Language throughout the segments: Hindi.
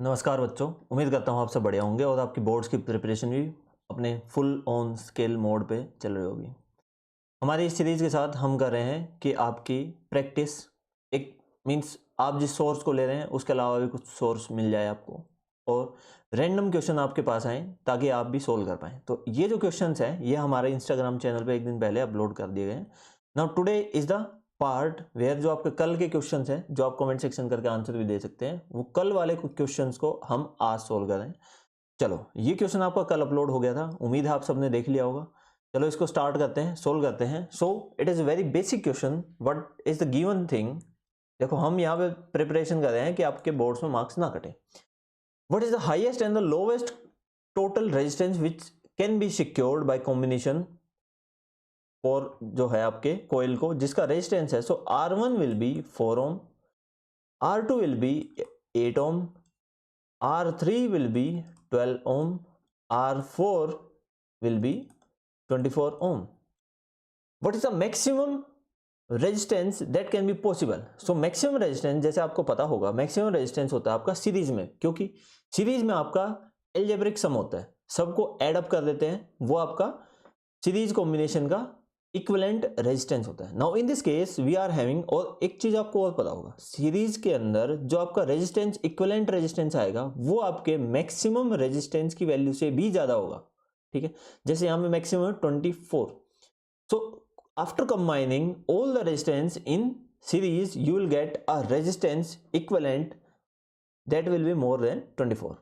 नमस्कार बच्चों, उम्मीद करता हूँ आप सब बढ़िया होंगे और आपकी बोर्ड्स की प्रिपरेशन भी अपने फुल ऑन स्केल मोड पे चल रही होगी। हमारी इस सीरीज़ के साथ हम कर रहे हैं कि आपकी प्रैक्टिस एक मींस आप जिस सोर्स को ले रहे हैं उसके अलावा भी कुछ सोर्स मिल जाए आपको और रैंडम क्वेश्चन आपके पास आए ताकि आप भी सोल्व कर पाएँ। तो ये जो क्वेश्चंस हैं ये हमारे इंस्टाग्राम चैनल पे एक दिन पहले अपलोड कर दिए गए हैं। Now today is the part where जो आपके कल के क्वेश्चंस हैं जो आप कमेंट सेक्शन करके आंसर भी दे सकते हैं, वो कल वाले क्वेश्चंस को हम आज सोल्व करें। चलो, ये क्वेश्चन आपका कल अपलोड हो गया था, उम्मीद है आप सबने देख लिया होगा। चलो इसको स्टार्ट करते हैं, सोल्व करते हैं। So it is very basic question, what is the given thing. देखो हम यहाँ पे प्रिपरेशन कर रहे हैं कि आपके बोर्ड्स में मार्क्स ना कटे। What is the highest and the lowest total resistance which can be secured by combination for जो है आपके कोयल को जिसका रेजिस्टेंस है। So R1 will be 4 ohm, R2 will be 8 ohm, R3 will be 12 ohm, R4 will be 24 ohm. What is the maximum resistance that can be possible? So maximum resistance जैसे आपको पता होगा maximum resistance होता है आपका सीरीज में, क्योंकि सीरीज में आपका एल्जेब्रिक सम होता है, सबको एड अप कर देते हैं, वो आपका सीरीज कॉम्बिनेशन का इक्विवेलेंट रेजिस्टेंस होता है। Now in this case we are having, और एक चीज आपको और पता होगा, सीरीज के अंदर जो आपका रेजिस्टेंस इक्विवेलेंट रेजिस्टेंस आएगा वो आपके मैक्सिमम रेजिस्टेंस की वैल्यू से भी ज्यादा होगा। ठीक है, जैसे यहां पे maximum 24। So after combining all the resistance in series you will get a resistance equivalent that will be more than 24।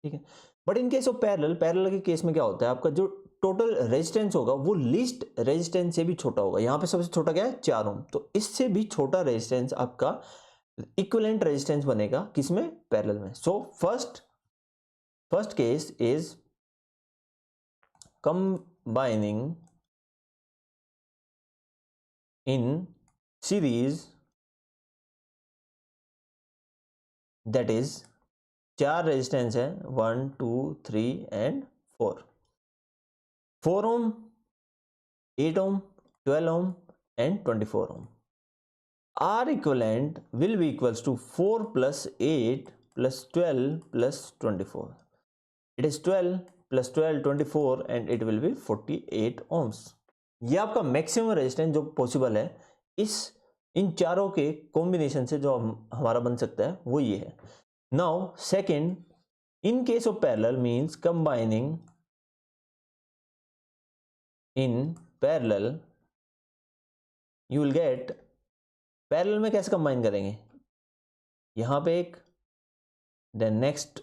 ठीक है, but in case of parallel के केस में क्या होता है, आपका जो टोटल रेजिस्टेंस होगा वो लीस्ट रेजिस्टेंस से भी छोटा होगा। यहां पे सबसे छोटा क्या है, 4 ओम, तो इससे भी छोटा रेजिस्टेंस आपका इक्विवेलेंट रेजिस्टेंस बनेगा किसमें, पैरेलल में। So first case is combining in series, that is 4 resistance है, 1 2 3 and 4 Om, 8 ohm, 12 ohm and 24 ohm. R equivalent will be equals to 4 plus 8 plus 12 plus 24. It is 12 plus 12 24 and it will be 48 ohms. ये आपका मैक्सिमम रेजिस्टेंस जो पॉसिबल है इस इन चारों के कॉम्बिनेशन से जो हमारा बन सकता है वो ये है। Now second, in case of parallel means combining in parallel you will get, parallel में कैसे कंबाइन करेंगे, यहां पे एक, then next,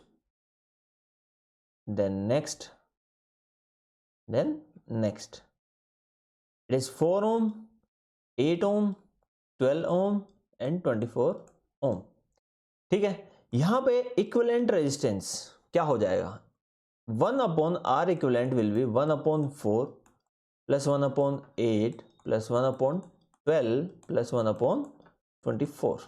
then next, then next. It is 4 ohm, 8 ohm, 12 ohm and 24 ohm। ठीक है, यहां पे इक्विवेलेंट रेजिस्टेंस क्या हो जाएगा, 1 upon R equivalent will be 1 upon 4 plus 1 upon 8 plus 1 upon 12 plus 1 upon 24।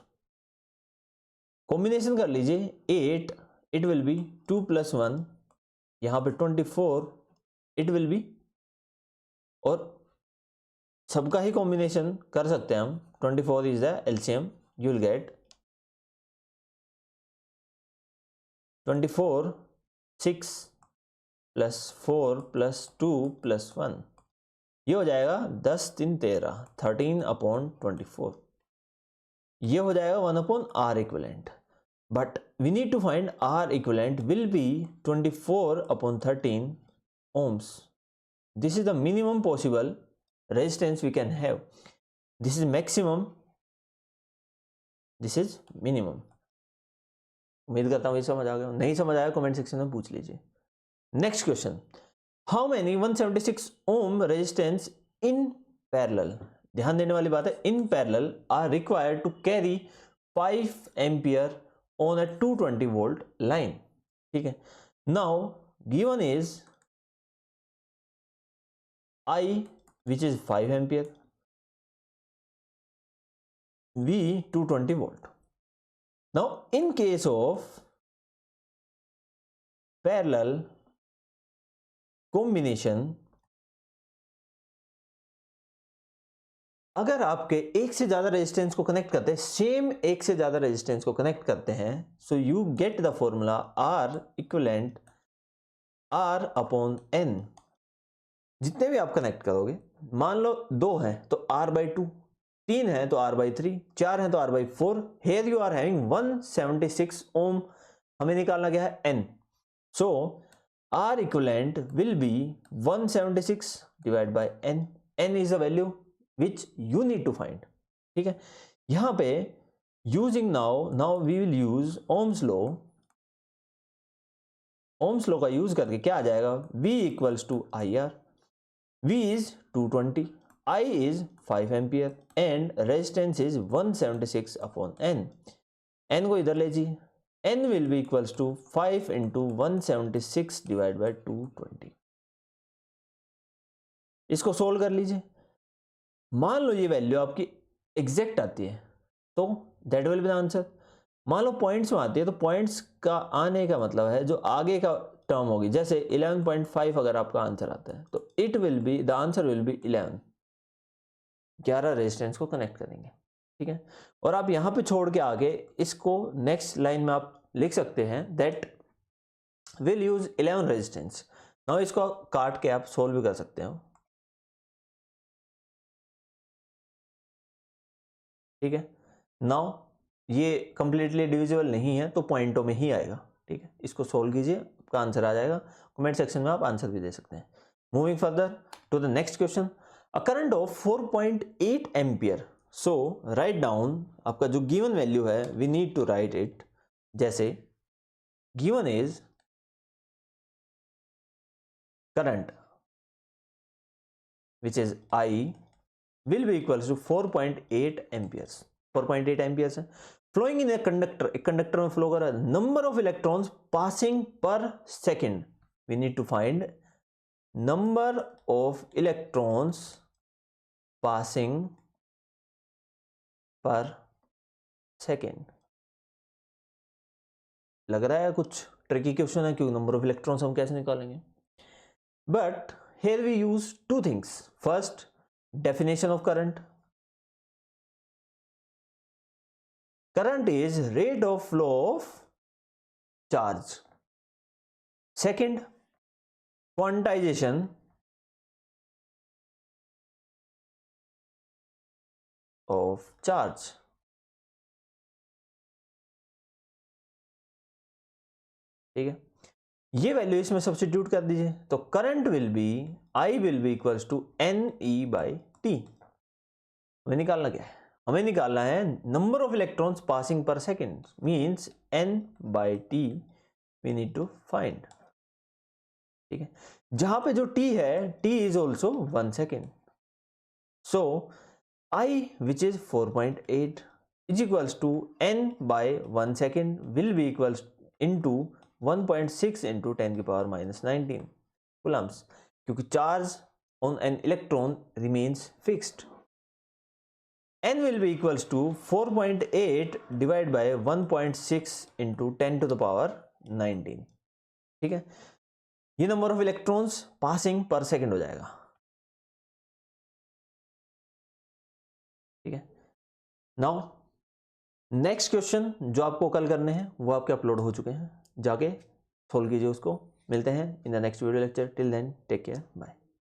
Combination कर लीजिए, 8 इट विल बी 2 प्लस 1, यहां पे 24 इट विल बी, और सबका ही कॉम्बिनेशन कर सकते हैं हम, 24 is the LCM, you will gate 24 6 plus 4 plus 2 plus 1, ये हो जाएगा 10 3 13 13 अपॉन 24। ये हो जाएगा 1 upon R equivalent, but we need to find R equivalent will be 24 upon 13 ohms. This is the minimum possible resistance we can have. This is maximum, this is minimum. उम्मीद करता हूँ ये समझ आ गया, नहीं समझ आया कमेंट सेक्शन में पूछ लीजिए। Next question, how many 176 ohm resistance in parallel, ध्यान देने वाली बात है, in parallel are required to carry 5 ampere on a 220 volt line. ठीक है, now given is I which is 5 ampere, V 220 volt. Now in case of parallel combination, अगर आपके एक से ज्यादा रेजिस्टेंस को कनेक्ट करते हैं, सेम एक से ज्यादा रेजिस्टेंस को कनेक्ट करते हैं, so you get the formula R equivalent R upon N। जितने भी आप कनेक्ट करोगे, मान लो 2 हैं तो R/2, 3 है तो R/3, 4 है तो R/4। Here you are having 176 ohm, हमें निकालना क्या है N। So R equivalent will be 176 divide by N। N is a value which you need to find. ठीक है, यहां पे using now we will use ohm's law. Ohm's law का यूज करके क्या आ जाएगा, V equals to IR। V is 220, I is 5 ampere and resistance is 176 upon N। N को इधर ले जी, N will be equals to 5 into 176 divided by 220। इसको सोल्व कर लीजिए। मान लो ये वैल्यू आपकी एग्जैक्ट आती है तो that will be the answer. मान लो पॉइंट्स में आती है तो पॉइंट्स का आने का मतलब है जो आगे का टर्म होगी, जैसे 11.5 अगर आपका आंसर आता है तो it will be the answer will be 11। 11 resistance को कनेक्ट करेंगे। ठीक है, और आप यहां पे छोड़ के आगे इसको नेक्स्ट लाइन में आप लिख सकते हैं that will use 11 resistance. Now इसको काट के आप सोल्व भी कर सकते हो। ठीक है, नाउ ये कंप्लीटली डिविजिबल नहीं है तो पॉइंटों में ही आएगा। ठीक है, इसको सोल्व कीजिए, आपका आंसर आ जाएगा। कमेंट सेक्शन में आप आंसर भी दे सकते हैं। Moving further to the next question, a current of 4.8 ampere. So write down, आपका जो गिवन वैल्यू है we need to write it. जैसे given is current which is I will be equals to 4.8 amperes। 4.8 amperes है, flowing in a conductor। एक कंडक्टर में फ्लो कर रहा है, number of electrons passing per second. We need to find number of electrons passing per second. लग रहा है कुछ ट्रिकी क्वेश्चन है, क्योंकि नंबर ऑफ इलेक्ट्रॉन्स हम कैसे निकालेंगे। But here we use two things. First, definition of current. Current is rate of flow of charge. Second, quantization of charge. ठीक है, ये वैल्यू इसमें सब्स्टिट्यूट कर दीजिए तो current will be I will be equals to NE/T। हमें निकालना क्या है, हमें निकालना है number of electrons passing per second, means N/T we need to find. ठीक है, जहां पे जो T है, T is also 1 second. So I which is 4.8 is equals to N/1 second will be equals into 1.6 into 10 की पावर -19 कूलम्स, क्योंकि charge on an electron remains fixed. N will be equals to 4.8 divide by 1.6 into 10 to the power 19। ठीक है, ये number of electrons passing per second हो जाएगा। ठीक है, नाउ नेक्स्ट क्वेश्चन जो आपको कल करने हैं वो आपके अपलोड हो चुके हैं, जाके सोल्व कीजिए उसको। मिलते हैं in the next video lecture. Till then take care, bye.